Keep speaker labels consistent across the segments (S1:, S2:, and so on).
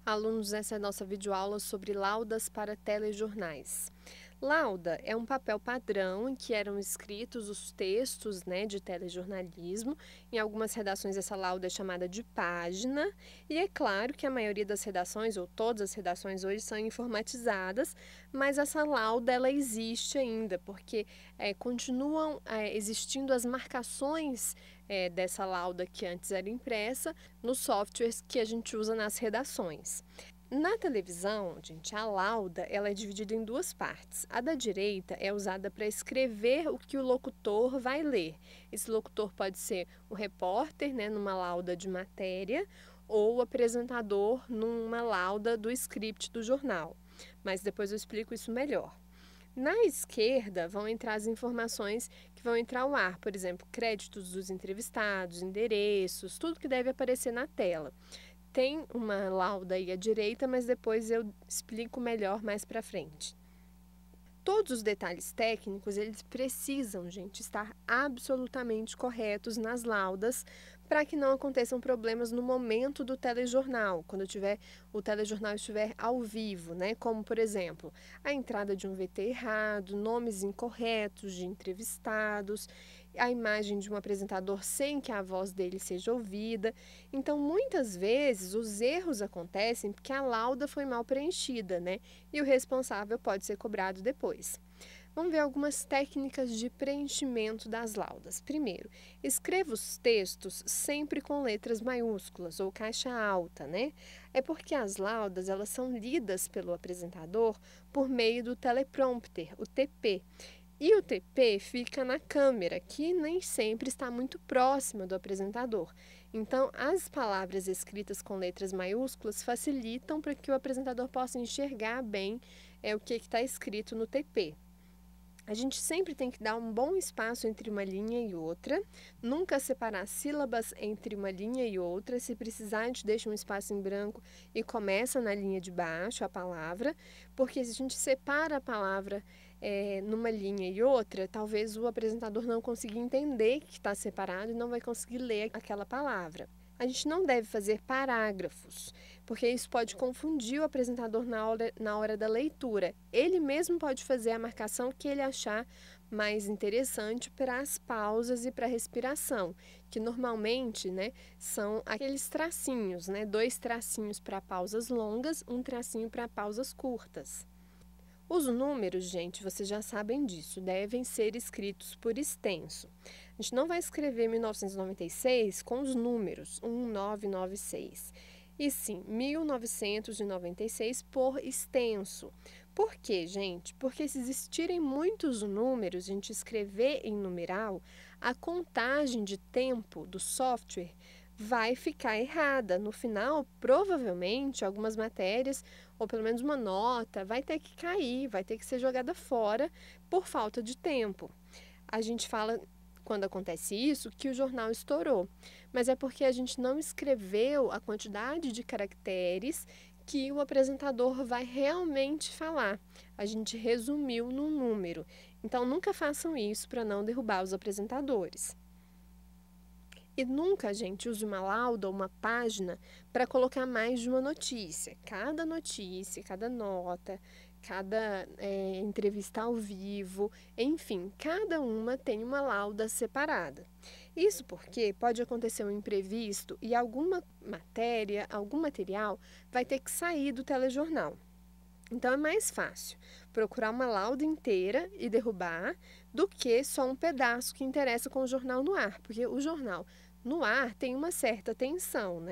S1: Alunos, essa é a nossa videoaula sobre laudas para telejornais. Lauda é um papel padrão em que eram escritos os textos, de telejornalismo. Em algumas redações essa lauda é chamada de página e é claro que a maioria das redações, ou todas as redações hoje, são informatizadas, mas essa lauda ela existe ainda, porque continuam existindo as marcações dessa lauda que antes era impressa nos softwares que a gente usa nas redações. Na televisão, gente, a lauda ela é dividida em duas partes. A da direita é usada para escrever o que o locutor vai ler. Esse locutor pode ser o repórter, numa lauda de matéria, ou o apresentador numa lauda do script do jornal. Mas depois eu explico isso melhor. Na esquerda vão entrar as informações que vão entrar ao ar, por exemplo, créditos dos entrevistados, endereços, tudo que deve aparecer na tela. Tem uma lauda aí à direita, mas depois eu explico melhor mais para frente. Todos os detalhes técnicos, eles precisam, gente, estar absolutamente corretos nas laudas para que não aconteçam problemas no momento do telejornal, quando o telejornal estiver ao vivo, Como, por exemplo, a entrada de um VT errado, nomes incorretos de entrevistados, a imagem de um apresentador sem que a voz dele seja ouvida. Então, muitas vezes, os erros acontecem porque a lauda foi mal preenchida, E o responsável pode ser cobrado depois. Vamos ver algumas técnicas de preenchimento das laudas. Primeiro, escreva os textos sempre com letras maiúsculas ou caixa alta, É porque as laudas elas são lidas pelo apresentador por meio do teleprompter, o TP. E o TP fica na câmera, que nem sempre está muito próxima do apresentador. Então, as palavras escritas com letras maiúsculas facilitam para que o apresentador possa enxergar bem o que está escrito no TP. A gente sempre tem que dar um bom espaço entre uma linha e outra, nunca separar sílabas entre uma linha e outra. Se precisar, a gente deixa um espaço em branco e começa na linha de baixo a palavra, porque se a gente separa a palavra numa linha e outra, talvez o apresentador não consiga entender que está separado e não vai conseguir ler aquela palavra. A gente não deve fazer parágrafos, porque isso pode confundir o apresentador na hora da leitura. Ele mesmo pode fazer a marcação que ele achar mais interessante para as pausas e para a respiração, que normalmente são aqueles tracinhos, 2 tracinhos para pausas longas, 1 tracinho para pausas curtas. Os números, gente, vocês já sabem disso, devem ser escritos por extenso. A gente não vai escrever 1996 com os números 1996, e sim 1996 por extenso. Por quê, gente? Porque se existirem muitos números, a gente escrever em numeral, a contagem de tempo do software vai ficar errada. No final, provavelmente, algumas matérias, ou pelo menos uma nota, vai ter que cair, vai ter que ser jogada fora por falta de tempo. A gente fala, quando acontece isso, que o jornal estourou, mas é porque a gente não escreveu a quantidade de caracteres que o apresentador vai realmente falar. A gente resumiu num número. Então, nunca façam isso para não derrubar os apresentadores. E nunca, gente, use uma lauda ou uma página para colocar mais de uma notícia. Cada notícia, cada nota, cada entrevista ao vivo, enfim, cada uma tem uma lauda separada. Isso porque pode acontecer um imprevisto e alguma matéria, algum material vai ter que sair do telejornal. Então, é mais fácil procurar uma lauda inteira e derrubar do que só um pedaço que interessa com o jornal no ar, porque o jornal no ar tem uma certa tensão,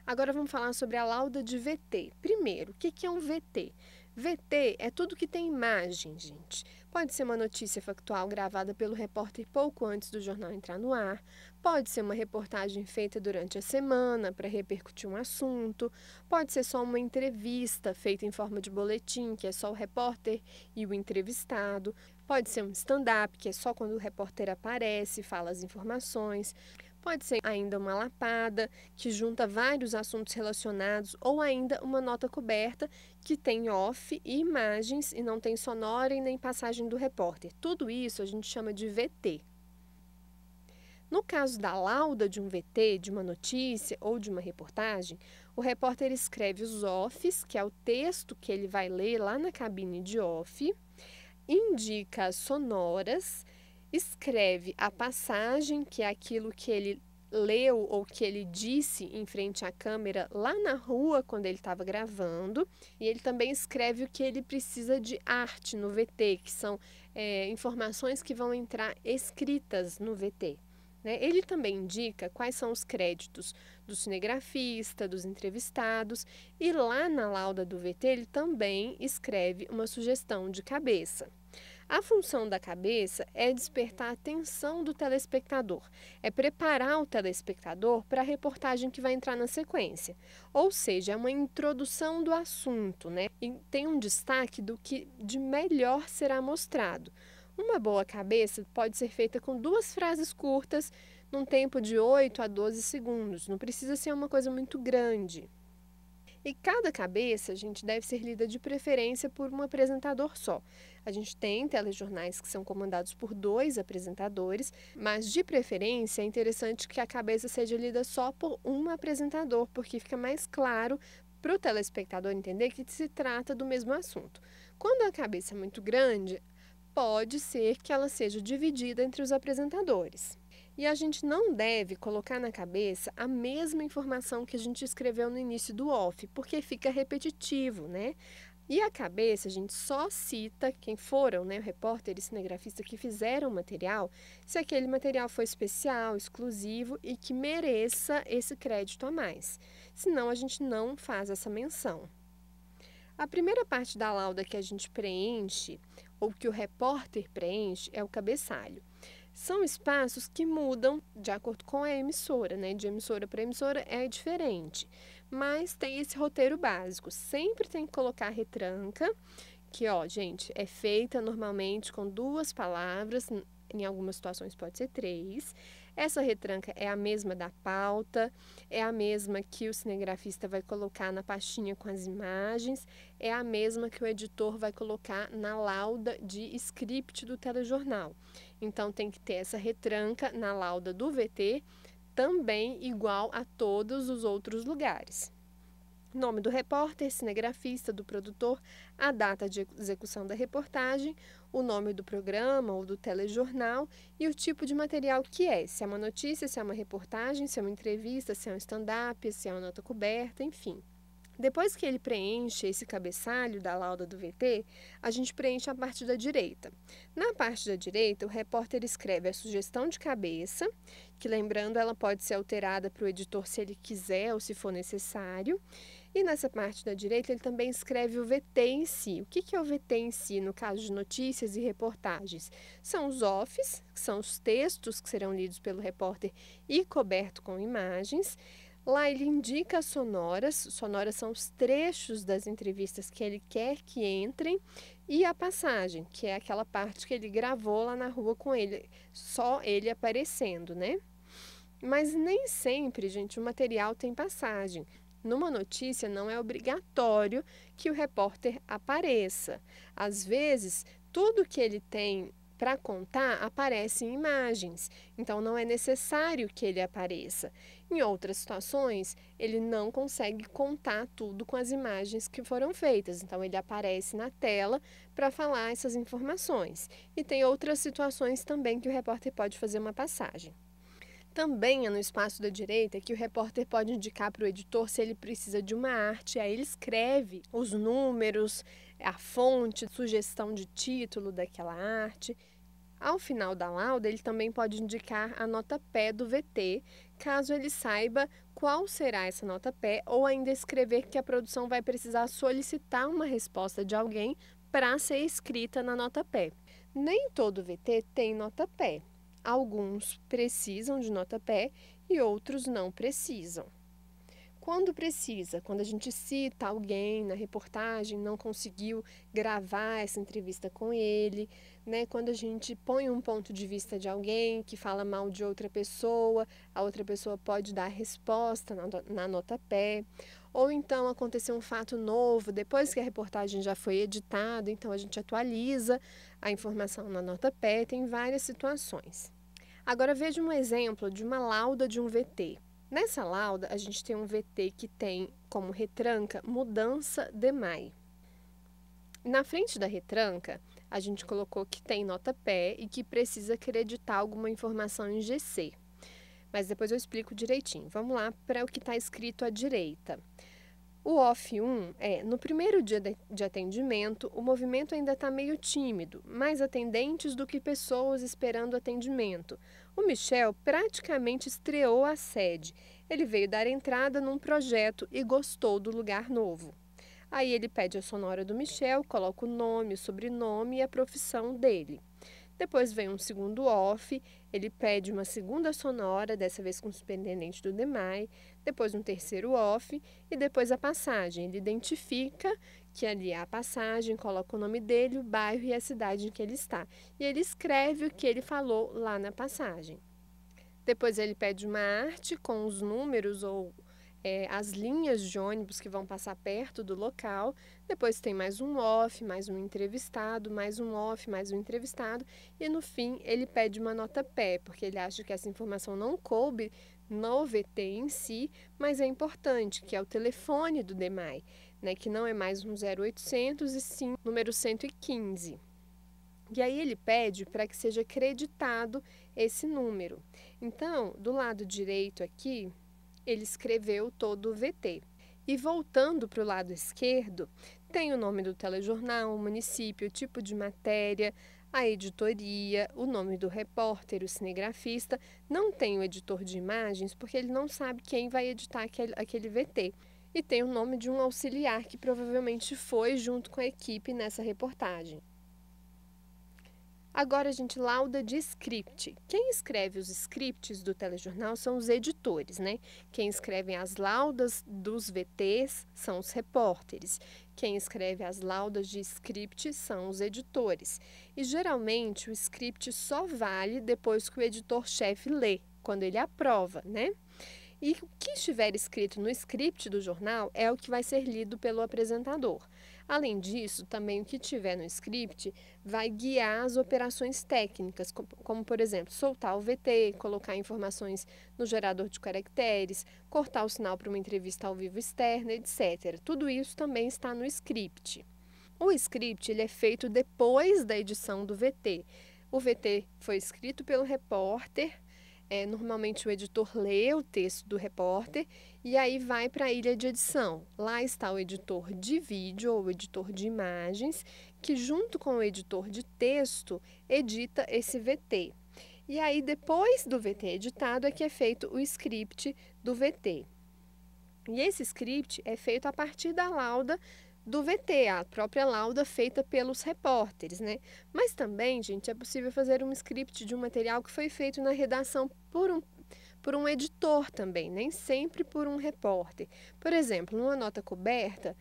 S1: Agora vamos falar sobre a lauda de VT. Primeiro, o que é um VT? VT é tudo que tem imagem, gente. Pode ser uma notícia factual gravada pelo repórter pouco antes do jornal entrar no ar, pode ser uma reportagem feita durante a semana para repercutir um assunto, pode ser só uma entrevista feita em forma de boletim, que é só o repórter e o entrevistado, pode ser um stand-up, que é só quando o repórter aparece e fala as informações. Pode ser ainda uma lapada, que junta vários assuntos relacionados, ou ainda uma nota coberta, que tem off e imagens e não tem sonora e nem passagem do repórter. Tudo isso a gente chama de VT. No caso da lauda de um VT, de uma notícia ou de uma reportagem, o repórter escreve os offs, que é o texto que ele vai ler lá na cabine de off, indica as sonoras, escreve a passagem, que é aquilo que ele leu ou que ele disse em frente à câmera lá na rua quando ele estava gravando, e ele também escreve o que ele precisa de arte no VT, que são informações que vão entrar escritas no VT. Né? Ele também indica quais são os créditos do cinegrafista, dos entrevistados, e lá na lauda do VT ele também escreve uma sugestão de cabeça. A função da cabeça é despertar a atenção do telespectador, é preparar o telespectador para a reportagem que vai entrar na sequência. Ou seja, é uma introdução do assunto, né? E tem um destaque do que de melhor será mostrado. Uma boa cabeça pode ser feita com 2 frases curtas, num tempo de 8 a 12 segundos. Não precisa ser uma coisa muito grande. E cada cabeça, gente, deve ser lida de preferência por um apresentador só. A gente tem telejornais que são comandados por 2 apresentadores, mas de preferência é interessante que a cabeça seja lida só por um apresentador, porque fica mais claro para o telespectador entender que se trata do mesmo assunto. Quando a cabeça é muito grande, pode ser que ela seja dividida entre os apresentadores. E a gente não deve colocar na cabeça a mesma informação que a gente escreveu no início do off, porque fica repetitivo, né? E a cabeça, a gente só cita quem foram, né, o repórter e cinegrafista que fizeram o material, se aquele material foi especial, exclusivo e que mereça esse crédito a mais. Senão, a gente não faz essa menção. A primeira parte da lauda que a gente preenche, ou que o repórter preenche, é o cabeçalho. São espaços que mudam de acordo com a emissora, né? De emissora para emissora é diferente, mas tem esse roteiro básico. Sempre tem que colocar a retranca, que, ó, gente, é feita normalmente com 2 palavras, em algumas situações pode ser 3. Essa retranca é a mesma da pauta, é a mesma que o cinegrafista vai colocar na pastinha com as imagens, é a mesma que o editor vai colocar na lauda de script do telejornal. Então, tem que ter essa retranca na lauda do VT, também igual a todos os outros lugares. Nome do repórter, cinegrafista, do produtor, a data de execução da reportagem, o nome do programa ou do telejornal e o tipo de material que é, se é uma notícia, se é uma reportagem, se é uma entrevista, se é um stand-up, se é uma nota coberta, enfim. Depois que ele preenche esse cabeçalho da lauda do VT, a gente preenche a parte da direita. Na parte da direita, o repórter escreve a sugestão de cabeça, que, lembrando, ela pode ser alterada para o editor se ele quiser ou se for necessário. E nessa parte da direita, ele também escreve o VT em si. O que é o VT em si, no caso de notícias e reportagens? São os offs, que são os textos que serão lidos pelo repórter e coberto com imagens. Lá ele indica as sonoras. Sonoras são os trechos das entrevistas que ele quer que entrem. E a passagem, que é aquela parte que ele gravou lá na rua com ele, só ele aparecendo, né? Mas nem sempre, gente, o material tem passagem. Numa notícia, não é obrigatório que o repórter apareça. Às vezes, tudo que ele tem para contar aparece em imagens, então não é necessário que ele apareça. Em outras situações, ele não consegue contar tudo com as imagens que foram feitas, então ele aparece na tela para falar essas informações. E tem outras situações também que o repórter pode fazer uma passagem. Também é no espaço da direita que o repórter pode indicar para o editor se ele precisa de uma arte, aí ele escreve os números, a fonte, sugestão de título daquela arte. Ao final da lauda, ele também pode indicar a nota pé do VT, caso ele saiba qual será essa nota pé, ou ainda escrever que a produção vai precisar solicitar uma resposta de alguém para ser escrita na nota pé. Nem todo VT tem nota pé. Alguns precisam de nota pé e outros não precisam. Quando precisa, quando a gente cita alguém na reportagem, não conseguiu gravar essa entrevista com ele, né? Quando a gente põe um ponto de vista de alguém que fala mal de outra pessoa, a outra pessoa pode dar resposta na nota pé. Ou então aconteceu um fato novo, depois que a reportagem já foi editada, então a gente atualiza a informação na nota pé, tem várias situações. Agora veja um exemplo de uma lauda de um VT. Nessa lauda, a gente tem um VT que tem como retranca mudança DMAI. Na frente da retranca, a gente colocou que tem nota pé e que precisa acreditar alguma informação em GC. Mas depois eu explico direitinho. Vamos lá para o que está escrito à direita. O OF1 no primeiro dia de atendimento, o movimento ainda está meio tímido, mais atendentes do que pessoas esperando atendimento. O Michel praticamente estreou a sede. Ele veio dar entrada num projeto e gostou do lugar novo. Aí ele pede a sonora do Michel, coloca o nome, o sobrenome e a profissão dele. Depois vem um segundo off, ele pede uma segunda sonora, dessa vez com o superintendente do DEMAI, depois um terceiro off e depois a passagem. Ele identifica que ali é a passagem, coloca o nome dele, o bairro e a cidade em que ele está. E ele escreve o que ele falou lá na passagem. Depois ele pede uma arte com os números ou as linhas de ônibus que vão passar perto do local. Depois tem mais um off, mais um entrevistado, mais um off, mais um entrevistado. E no fim ele pede uma nota pé, porque ele acha que essa informação não coube no VT em si, mas é importante, que é o telefone do DEMAI, né, que não é mais um 0800 e sim número 115. E aí ele pede para que seja acreditado esse número. Então, do lado direito aqui, ele escreveu todo o VT. E voltando para o lado esquerdo, tem o nome do telejornal, o município, o tipo de matéria, a editoria, o nome do repórter, o cinegrafista. Não tem o editor de imagens, porque ele não sabe quem vai editar aquele VT. E tem o nome de um auxiliar que provavelmente foi junto com a equipe nessa reportagem. Agora, a gente, lauda de script. Quem escreve os scripts do telejornal são os editores, né? Quem escreve as laudas dos VTs são os repórteres. Quem escreve as laudas de script são os editores. E, geralmente, o script só vale depois que o editor-chefe lê, quando ele aprova, né? E o que estiver escrito no script do jornal é o que vai ser lido pelo apresentador. Além disso, também o que tiver no script vai guiar as operações técnicas, como por exemplo, soltar o VT, colocar informações no gerador de caracteres, cortar o sinal para uma entrevista ao vivo externa, etc. Tudo isso também está no script. O script ele é feito depois da edição do VT. O VT foi escrito pelo repórter. Normalmente o editor lê o texto do repórter e aí vai para a ilha de edição. Lá está o editor de vídeo ou o editor de imagens, que junto com o editor de texto edita esse VT. E aí depois do VT editado é que é feito o script do VT. E esse script é feito a partir da lauda do VT, a própria lauda feita pelos repórteres, né? Mas também, gente, é possível fazer um script de um material que foi feito na redação por um editor também, nem sempre por um repórter. Por exemplo, numa nota coberta,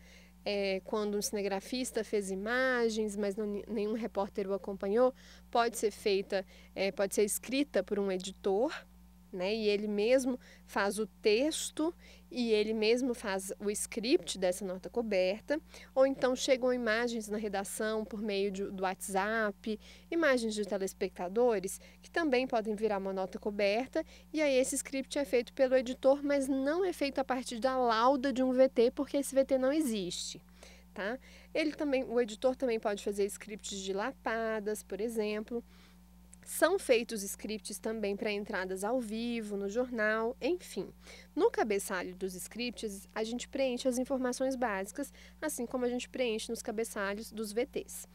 S1: quando um cinegrafista fez imagens, mas nenhum repórter o acompanhou, pode ser escrita por um editor, né? E ele mesmo faz o texto e ele mesmo faz o script dessa nota coberta, ou então chegam imagens na redação por meio do WhatsApp, imagens de telespectadores, que também podem virar uma nota coberta, e aí esse script é feito pelo editor, mas não é feito a partir da lauda de um VT, porque esse VT não existe. Tá? O editor também pode fazer scripts dilapadas, por exemplo. São feitos scripts também para entradas ao vivo, no jornal, enfim. No cabeçalho dos scripts, a gente preenche as informações básicas, assim como a gente preenche nos cabeçalhos dos VTs.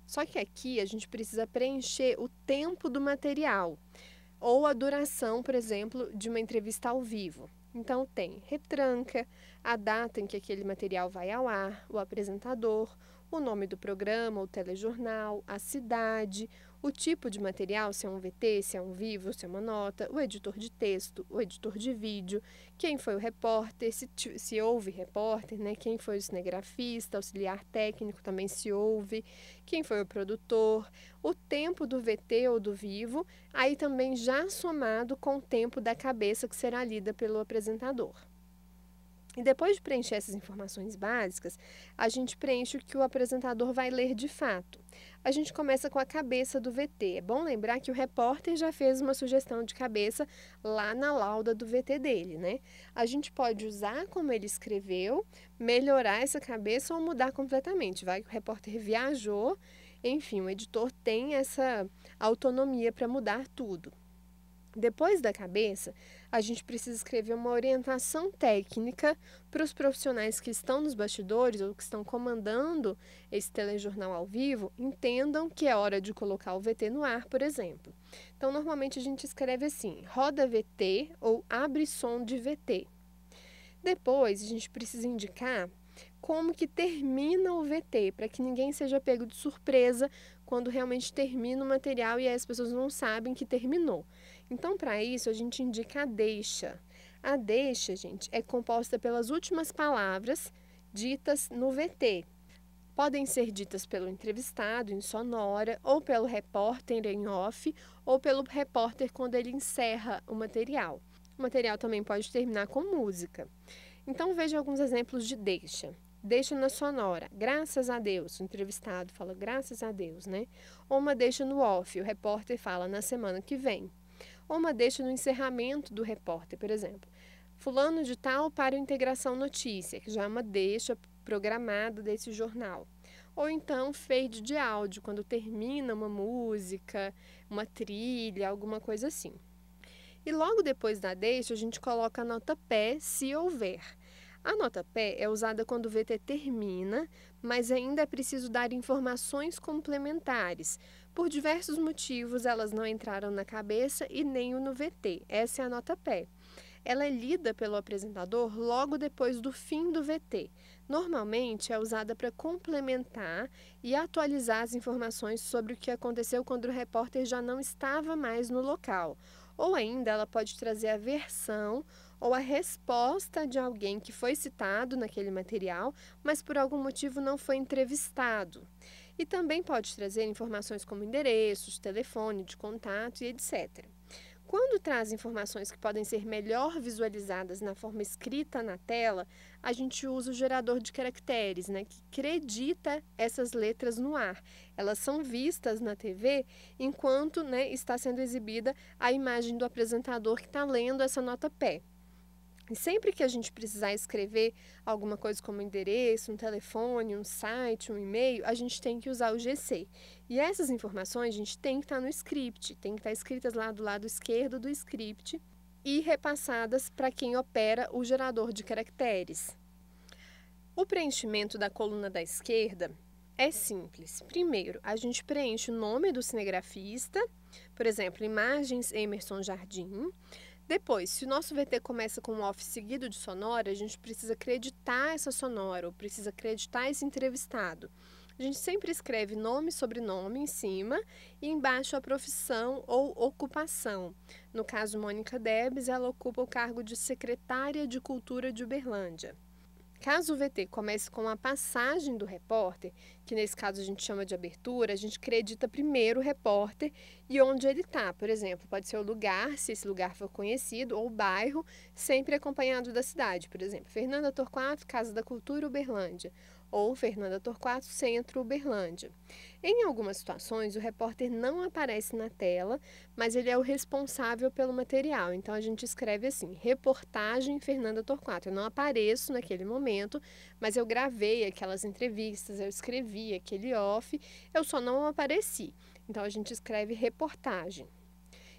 S1: Só que aqui a gente precisa preencher o tempo do material, ou a duração, por exemplo, de uma entrevista ao vivo. Então, tem retranca, a data em que aquele material vai ao ar, o apresentador, o nome do programa, o telejornal, a cidade, o tipo de material, se é um VT, se é um vivo, se é uma nota, o editor de texto, o editor de vídeo, quem foi o repórter, se houve repórter, né? Quem foi o cinegrafista, auxiliar técnico também se houve, quem foi o produtor, o tempo do VT ou do vivo, aí também já somado com o tempo da cabeça que será lida pelo apresentador. E depois de preencher essas informações básicas, a gente preenche o que o apresentador vai ler de fato. A gente começa com a cabeça do VT. É bom lembrar que o repórter já fez uma sugestão de cabeça lá na lauda do VT dele, né? A gente pode usar como ele escreveu, melhorar essa cabeça ou mudar completamente. Vai que o repórter viajou, enfim, o editor tem essa autonomia para mudar tudo. Depois da cabeça, a gente precisa escrever uma orientação técnica para os profissionais que estão nos bastidores ou que estão comandando esse telejornal ao vivo, entendam que é hora de colocar o VT no ar, por exemplo. Então, normalmente a gente escreve assim: roda VT ou abre som de VT. Depois, a gente precisa indicar como que termina o VT, para que ninguém seja pego de surpresa quando realmente termina o material e as pessoas não sabem que terminou. Então, para isso, a gente indica a deixa. A deixa, gente, é composta pelas últimas palavras ditas no VT. Podem ser ditas pelo entrevistado em sonora, ou pelo repórter em off, ou pelo repórter quando ele encerra o material. O material também pode terminar com música. Então, veja alguns exemplos de deixa. Deixa na sonora, graças a Deus. O entrevistado fala graças a Deus, né? Ou uma deixa no off, o repórter fala na semana que vem. Ou uma deixa no encerramento do repórter, por exemplo. Fulano de tal para o Integração Notícia, que já é uma deixa programada desse jornal. Ou então fade de áudio, quando termina uma música, uma trilha, alguma coisa assim. E logo depois da deixa, a gente coloca a nota pé, se houver. A nota pé é usada quando o VT termina, mas ainda é preciso dar informações complementares. Por diversos motivos, elas não entraram na cabeça e nem no VT. Essa é a nota pé. Ela é lida pelo apresentador logo depois do fim do VT. Normalmente é usada para complementar e atualizar as informações sobre o que aconteceu quando o repórter já não estava mais no local. Ou ainda ela pode trazer a versão ou a resposta de alguém que foi citado naquele material, mas por algum motivo não foi entrevistado. E também pode trazer informações como endereços, telefone de contato e etc. Quando traz informações que podem ser melhor visualizadas na forma escrita na tela, a gente usa o gerador de caracteres, né, que acredita essas letras no ar. Elas são vistas na TV enquanto, né, está sendo exibida a imagem do apresentador que está lendo essa nota pé. E sempre que a gente precisar escrever alguma coisa como endereço, um telefone, um site, um e-mail, a gente tem que usar o GC. E essas informações a gente tem que estar no script, tem que estar escritas lá do lado esquerdo do script e repassadas para quem opera o gerador de caracteres. O preenchimento da coluna da esquerda é simples. Primeiro, a gente preenche o nome do cinegrafista, por exemplo, Imagens Emerson Jardim. Depois, se o nosso VT começa com um off seguido de sonora, a gente precisa acreditar essa sonora, ou precisa acreditar esse entrevistado. A gente sempre escreve nome e sobrenome em cima e embaixo a profissão ou ocupação. No caso, Mônica Debs, ela ocupa o cargo de secretária de Cultura de Uberlândia. Caso o VT comece com a passagem do repórter, que nesse caso a gente chama de abertura, a gente acredita primeiro o repórter e onde ele está. Por exemplo, pode ser o lugar, se esse lugar for conhecido, ou o bairro, sempre acompanhado da cidade. Por exemplo, Fernanda Torquato, Casa da Cultura, Uberlândia. Ou Fernanda Torquato, Centro, Uberlândia. Em algumas situações, o repórter não aparece na tela, mas ele é o responsável pelo material. Então, a gente escreve assim, reportagem Fernanda Torquato. Eu não apareço naquele momento, mas eu gravei aquelas entrevistas, eu escrevi aquele off, eu só não apareci. Então, a gente escreve reportagem.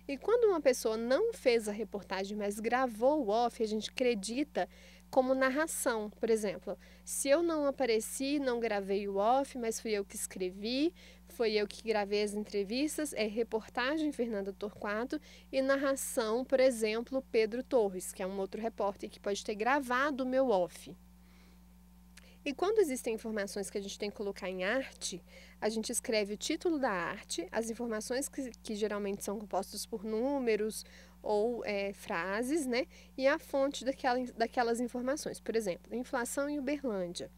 S1: E quando uma pessoa não fez a reportagem, mas gravou o off, a gente acredita como narração. Por exemplo, se eu não apareci, não gravei o off, mas fui eu que escrevi, foi eu que gravei as entrevistas, é reportagem Fernanda Torquato e narração, por exemplo, Pedro Torres, que é um outro repórter que pode ter gravado o meu off. E quando existem informações que a gente tem que colocar em arte, a gente escreve o título da arte, as informações que geralmente são compostas por números ou frases, né? E a fonte daquelas informações. Por exemplo, inflação em Uberlândia.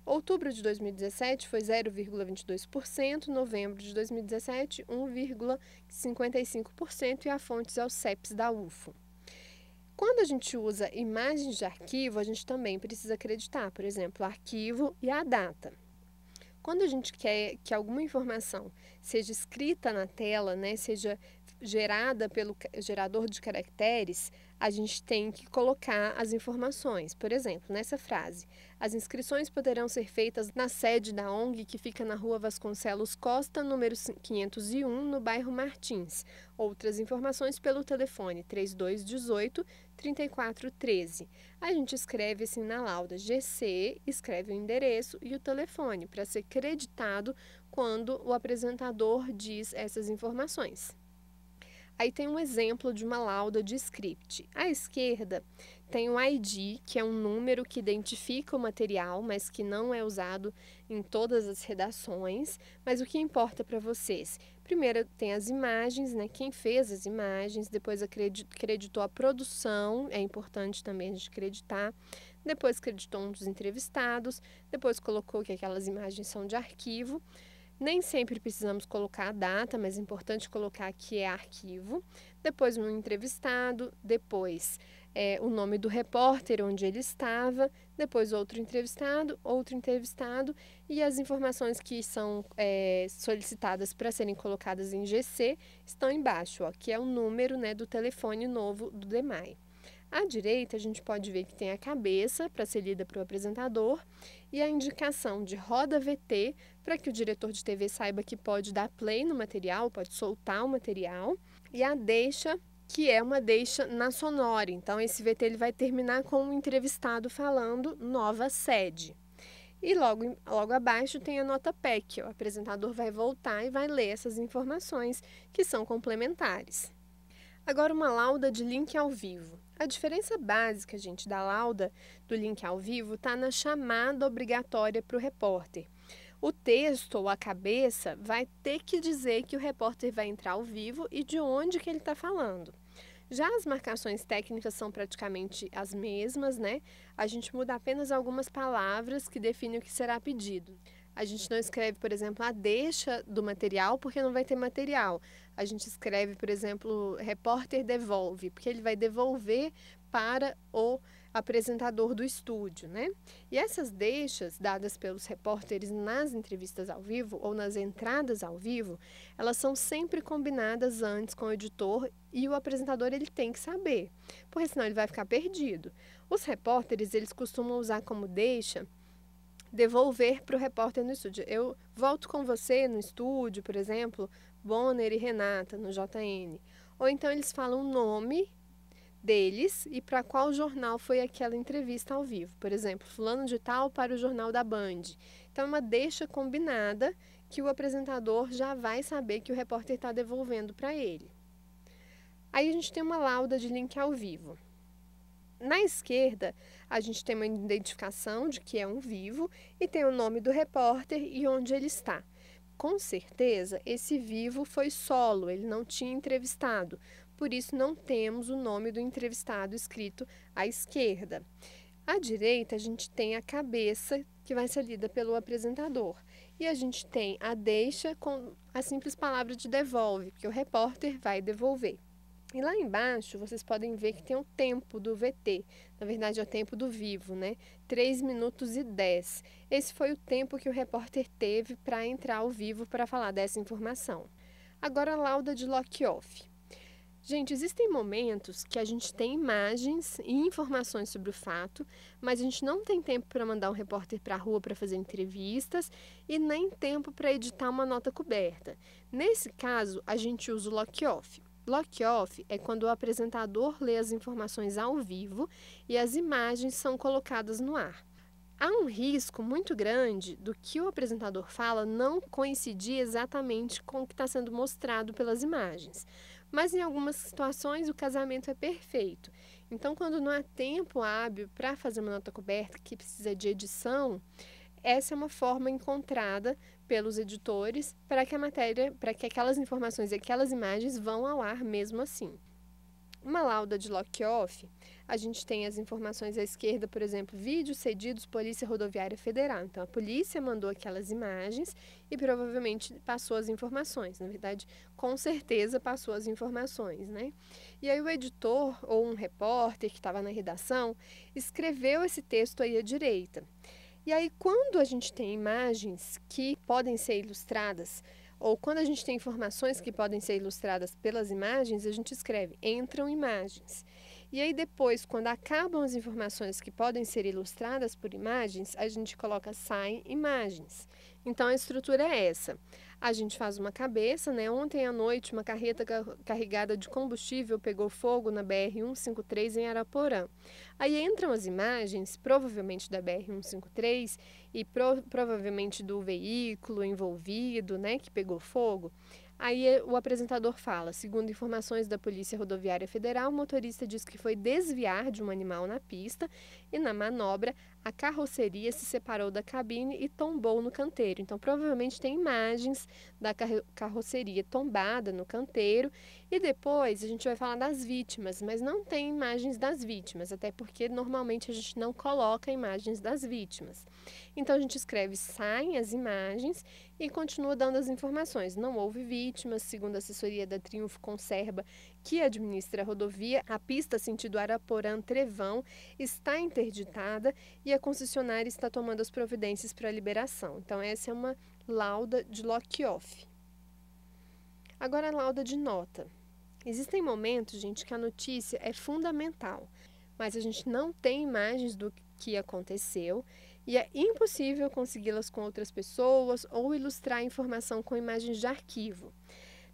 S1: Outubro de 2017 foi 0,22%, novembro de 2017, 1,55% e a fonte é o CEPS da UFO. Quando a gente usa imagens de arquivo, a gente também precisa acreditar, por exemplo, o arquivo e a data. Quando a gente quer que alguma informação seja escrita na tela, né, seja gerada pelo gerador de caracteres, a gente tem que colocar as informações. Por exemplo, nessa frase, as inscrições poderão ser feitas na sede da ONG que fica na Rua Vasconcelos Costa, número 501, no bairro Martins. Outras informações pelo telefone 3218-3413. A gente escreve assim na lauda GC, escreve o endereço e o telefone para ser creditado quando o apresentador diz essas informações. Aí tem um exemplo de uma lauda de script. À esquerda tem o ID, que é um número que identifica o material, mas que não é usado em todas as redações. Mas o que importa para vocês? Primeiro tem as imagens, né? Quem fez as imagens, depois acreditou a produção, é importante também a gente acreditar. Depois acreditou um dos entrevistados, depois colocou que aquelas imagens são de arquivo. Nem sempre precisamos colocar a data, mas é importante colocar que é arquivo. Depois um entrevistado, depois o nome do repórter, onde ele estava, depois outro entrevistado e as informações que são solicitadas para serem colocadas em GC estão embaixo, ó, que é o número, né, do telefone novo do DEMAI. À direita, a gente pode ver que tem a cabeça para ser lida para o apresentador e a indicação de roda VT para que o diretor de TV saiba que pode dar play no material, pode soltar o material, e a deixa, que é uma deixa na sonora. Então, esse VT ele vai terminar com o entrevistado falando nova sede. E logo abaixo tem a nota PEC. O apresentador vai voltar e vai ler essas informações que são complementares. Agora, uma lauda de link ao vivo. A diferença básica, gente, da lauda do link ao vivo está na chamada obrigatória para o repórter. O texto ou a cabeça vai ter que dizer que o repórter vai entrar ao vivo e de onde que ele está falando. Já as marcações técnicas são praticamente as mesmas, né? A gente muda apenas algumas palavras que definem o que será pedido. A gente não escreve, por exemplo, a deixa do material, porque não vai ter material. A gente escreve, por exemplo, repórter devolve, porque ele vai devolver para o apresentador do estúdio, né? E essas deixas dadas pelos repórteres nas entrevistas ao vivo ou nas entradas ao vivo, elas são sempre combinadas antes com o editor e o apresentador ele tem que saber, porque senão ele vai ficar perdido. Os repórteres, eles costumam usar como deixa devolver para o repórter no estúdio. Eu volto com você no estúdio, por exemplo, Bonner e Renata, no JN. Ou então eles falam o nome deles e para qual jornal foi aquela entrevista ao vivo. Por exemplo, fulano de tal para o Jornal da Band. Então, é uma deixa combinada que o apresentador já vai saber que o repórter está devolvendo para ele. Aí a gente tem uma lauda de link ao vivo. Na esquerda, a gente tem uma identificação de que é um vivo e tem o nome do repórter e onde ele está. Com certeza, esse vivo foi solo, ele não tinha entrevistado, por isso não temos o nome do entrevistado escrito à esquerda. À direita, a gente tem a cabeça, que vai ser lida pelo apresentador. E a gente tem a deixa com a simples palavra de devolve, que o repórter vai devolver. E lá embaixo, vocês podem ver que tem o tempo do VT. Na verdade, é o tempo do vivo, né? 3 minutos e 10. Esse foi o tempo que o repórter teve para entrar ao vivo para falar dessa informação. Agora, a lauda de lock-off. Gente, existem momentos que a gente tem imagens e informações sobre o fato, mas a gente não tem tempo para mandar um repórter para a rua para fazer entrevistas e nem tempo para editar uma nota coberta. Nesse caso, a gente usa o lock-off. Lock-off é quando o apresentador lê as informações ao vivo e as imagens são colocadas no ar. Há um risco muito grande do que o apresentador fala não coincidir exatamente com o que está sendo mostrado pelas imagens. Mas em algumas situações o casamento é perfeito. Então, quando não há tempo hábil para fazer uma nota coberta que precisa de edição, essa é uma forma encontrada pelos editores para que a matéria, para que aquelas informações e aquelas imagens vão ao ar mesmo assim. Uma lauda de lock-off, a gente tem as informações à esquerda, por exemplo, vídeos cedidos Polícia Rodoviária Federal. Então, a polícia mandou aquelas imagens e provavelmente passou as informações. Na verdade, com certeza passou as informações, né? E aí o editor ou um repórter que estava na redação escreveu esse texto aí à direita. E aí, quando a gente tem imagens que podem ser ilustradas, ou quando a gente tem informações que podem ser ilustradas pelas imagens, a gente escreve entram imagens. E aí depois, quando acabam as informações que podem ser ilustradas por imagens, a gente coloca saem imagens. Então a estrutura é essa. A gente faz uma cabeça, né? Ontem à noite, uma carreta carregada de combustível pegou fogo na BR-153 em Araporã. Aí entram as imagens, provavelmente da BR-153 e provavelmente do veículo envolvido, né, que pegou fogo. Aí o apresentador fala, segundo informações da Polícia Rodoviária Federal, o motorista diz que foi desviar de um animal na pista e na manobra a carroceria se separou da cabine e tombou no canteiro. Então provavelmente tem imagens da carroceria tombada no canteiro e depois a gente vai falar das vítimas, mas não tem imagens das vítimas, até porque normalmente a gente não coloca imagens das vítimas. Então a gente escreve saem as imagens e continua dando as informações. Não houve vítimas, segundo a assessoria da Triunfo Conserva, que administra a rodovia, a pista sentido Araporã-Trevão está interditada e a concessionária está tomando as providências para a liberação. Então essa é uma lauda de lock-off. Agora a lauda de nota. Existem momentos, gente, que a notícia é fundamental, mas a gente não tem imagens do que aconteceu e é impossível consegui-las com outras pessoas ou ilustrar a informação com imagens de arquivo.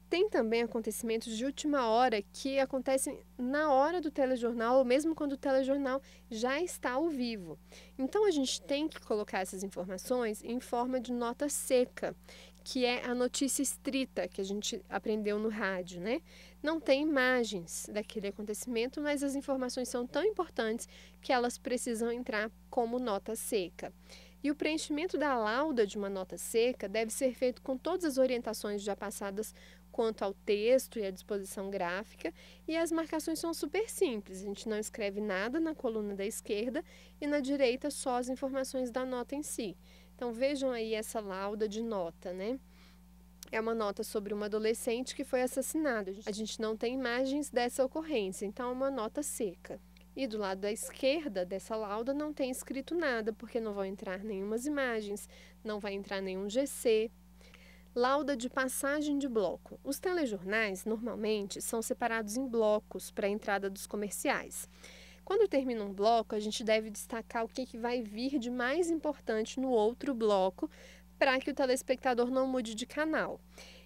S1: Tem também acontecimentos de última hora que acontecem na hora do telejornal ou mesmo quando o telejornal já está ao vivo. Então a gente tem que colocar essas informações em forma de nota seca, que é a notícia estrita que a gente aprendeu no rádio, né? Não tem imagens daquele acontecimento, mas as informações são tão importantes que elas precisam entrar como nota seca. E o preenchimento da lauda de uma nota seca deve ser feito com todas as orientações já passadas quanto ao texto e à disposição gráfica, e as marcações são super simples. A gente não escreve nada na coluna da esquerda e na direita só as informações da nota em si. Então vejam aí essa lauda de nota, né? É uma nota sobre uma adolescente que foi assassinada. A gente não tem imagens dessa ocorrência, então é uma nota seca. E do lado da esquerda dessa lauda não tem escrito nada, porque não vão entrar nenhumas imagens, não vai entrar nenhum GC. Lauda de passagem de bloco. Os telejornais, normalmente, são separados em blocos para a entrada dos comerciais. Quando termina um bloco, a gente deve destacar o que vai vir de mais importante no outro bloco para que o telespectador não mude de canal.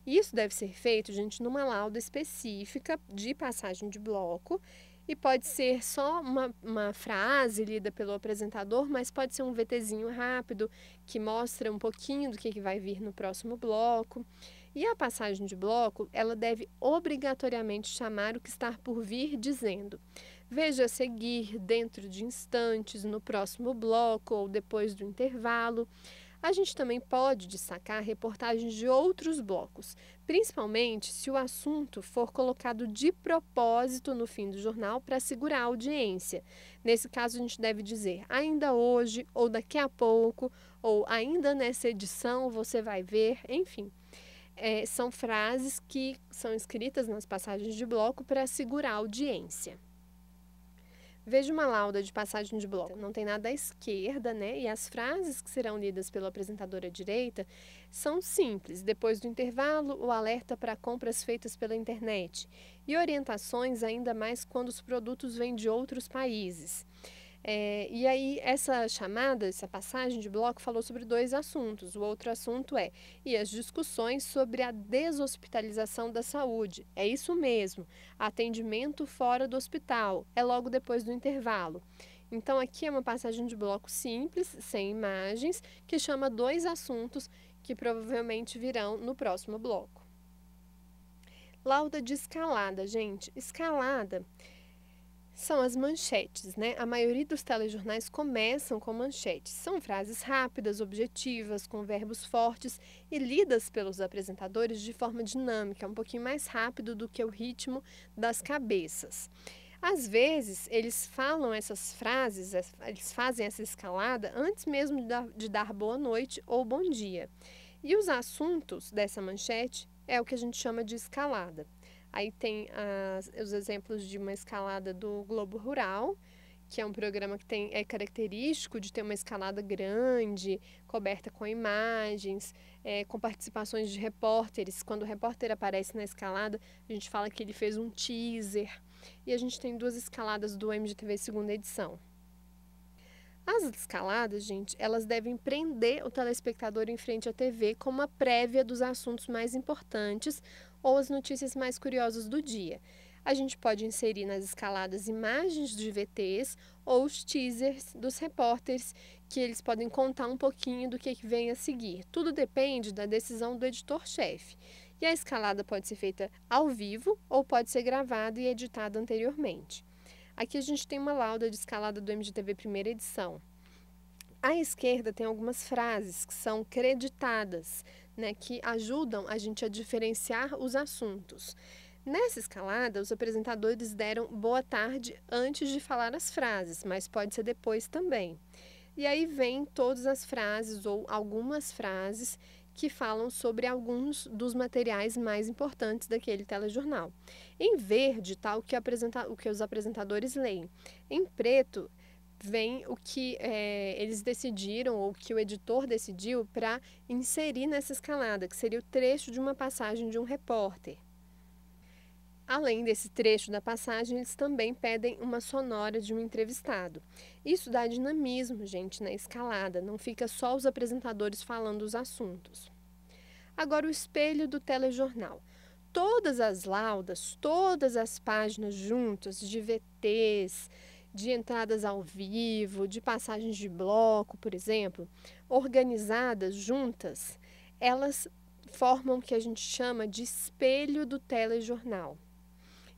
S1: Isso deve ser feito, gente, numa lauda específica de passagem de bloco. E pode ser só uma frase lida pelo apresentador, mas pode ser um VTzinho rápido que mostra um pouquinho do que vai vir no próximo bloco. E a passagem de bloco, ela deve obrigatoriamente chamar o que está por vir dizendo: veja a seguir, dentro de instantes, no próximo bloco ou depois do intervalo. A gente também pode destacar reportagens de outros blocos, principalmente se o assunto for colocado de propósito no fim do jornal para segurar a audiência. Nesse caso, a gente deve dizer ainda hoje, ou daqui a pouco, ou ainda nessa edição você vai ver, enfim. São frases que são escritas nas passagens de bloco para segurar a audiência. Veja uma lauda de passagem de bloco. Não tem nada à esquerda, né? E as frases que serão lidas pelo apresentador à direita são simples. Depois do intervalo, o alerta para compras feitas pela internet. E orientações ainda mais quando os produtos vêm de outros países. E aí, essa chamada, essa passagem de bloco falou sobre dois assuntos. O outro assunto e as discussões sobre a deshospitalização da saúde. É isso mesmo, atendimento fora do hospital, é logo depois do intervalo. Então, aqui é uma passagem de bloco simples, sem imagens, que chama dois assuntos que provavelmente virão no próximo bloco. Lauda de escalada, gente. Escalada São as manchetes, né? A maioria dos telejornais começam com manchetes. São frases rápidas, objetivas, com verbos fortes e lidas pelos apresentadores de forma dinâmica, um pouquinho mais rápido do que o ritmo das cabeças. Às vezes, eles falam essas frases, eles fazem essa escalada antes mesmo de dar boa noite ou bom dia. E os assuntos dessa manchete é o que a gente chama de escalada. Aí tem os exemplos de uma escalada do Globo Rural, que é um programa que é característico de ter uma escalada grande, coberta com imagens, com participações de repórteres. Quando o repórter aparece na escalada, a gente fala que ele fez um teaser. E a gente tem 2 escaladas do MGTV segunda edição. As escaladas, gente, elas devem prender o telespectador em frente à TV como uma prévia dos assuntos mais importantes ou as notícias mais curiosas do dia. A gente pode inserir nas escaladas imagens de VTs ou os teasers dos repórteres, que eles podem contar um pouquinho do que vem a seguir. Tudo depende da decisão do editor-chefe. E a escalada pode ser feita ao vivo ou pode ser gravada e editada anteriormente. Aqui a gente tem uma lauda de escalada do MGTV primeira edição. À esquerda tem algumas frases que são creditadas, né, que ajudam a gente a diferenciar os assuntos. Nessa escalada, os apresentadores deram boa tarde antes de falar as frases, mas pode ser depois também. E aí vem todas as frases ou algumas frases que falam sobre alguns dos materiais mais importantes daquele telejornal. Em verde está o que os apresentadores leem. Em preto vem o que eles decidiram ou que o editor decidiu para inserir nessa escalada, que seria o trecho de uma passagem de um repórter. Além desse trecho da passagem, eles também pedem uma sonora de um entrevistado. Isso dá dinamismo, gente, na escalada, não fica só os apresentadores falando os assuntos. Agora, o espelho do telejornal. Todas as laudas, todas as páginas juntas, de VTs, de entradas ao vivo, de passagens de bloco, por exemplo, organizadas juntas, elas formam o que a gente chama de espelho do telejornal.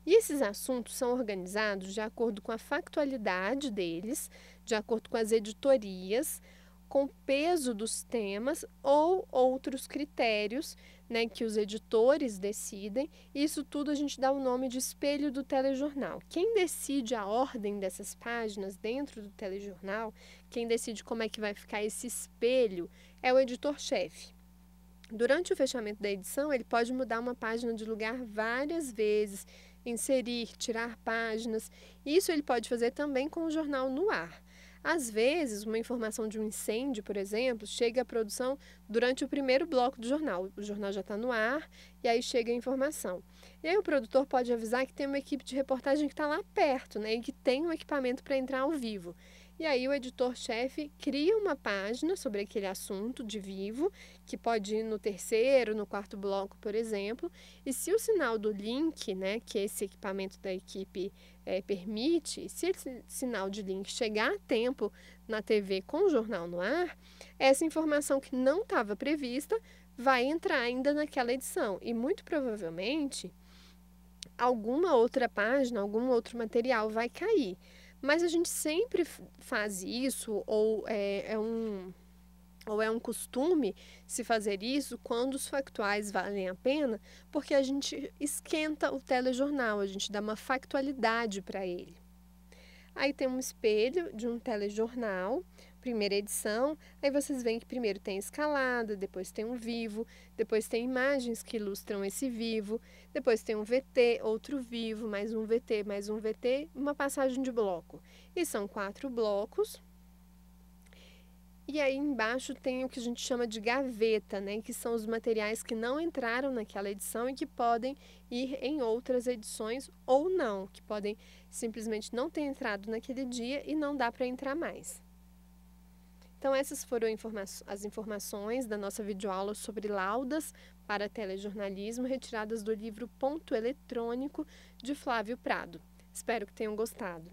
S1: E esses assuntos são organizados de acordo com a factualidade deles, de acordo com as editorias, com o peso dos temas ou outros critérios, né, que os editores decidem. Isso tudo a gente dá o nome de espelho do telejornal. Quem decide a ordem dessas páginas dentro do telejornal, quem decide como é que vai ficar esse espelho, é o editor-chefe. Durante o fechamento da edição, ele pode mudar uma página de lugar várias vezes, inserir, tirar páginas. Isso ele pode fazer também com o jornal no ar. Às vezes, uma informação de um incêndio, por exemplo, chega à produção durante o primeiro bloco do jornal. O jornal já está no ar e aí chega a informação. E aí o produtor pode avisar que tem uma equipe de reportagem que está lá perto, né, e que tem um equipamento para entrar ao vivo. E aí o editor-chefe cria uma página sobre aquele assunto de vivo, que pode ir no terceiro, no quarto bloco, por exemplo. E se o sinal do link, né, que esse equipamento da equipe permite, se esse sinal de link chegar a tempo na TV com o jornal no ar, essa informação que não estava prevista vai entrar ainda naquela edição. E muito provavelmente alguma outra página, algum outro material vai cair. Mas a gente sempre faz isso, ou é um costume se fazer isso quando os factuais valem a pena, porque a gente esquenta o telejornal, a gente dá uma factualidade para ele. Aí tem um espelho de um telejornal, primeira edição, aí vocês veem que primeiro tem escalada, depois tem um vivo, depois tem imagens que ilustram esse vivo, depois tem um VT, outro vivo, mais um VT, uma passagem de bloco. E são 4 blocos. E aí embaixo tem o que a gente chama de gaveta, né, que são os materiais que não entraram naquela edição e que podem ir em outras edições ou não, que podem simplesmente não ter entrado naquele dia e não dá para entrar mais. Então essas foram as informações da nossa videoaula sobre laudas para telejornalismo retiradas do livro Ponto Eletrônico de Flávio Prado. Espero que tenham gostado.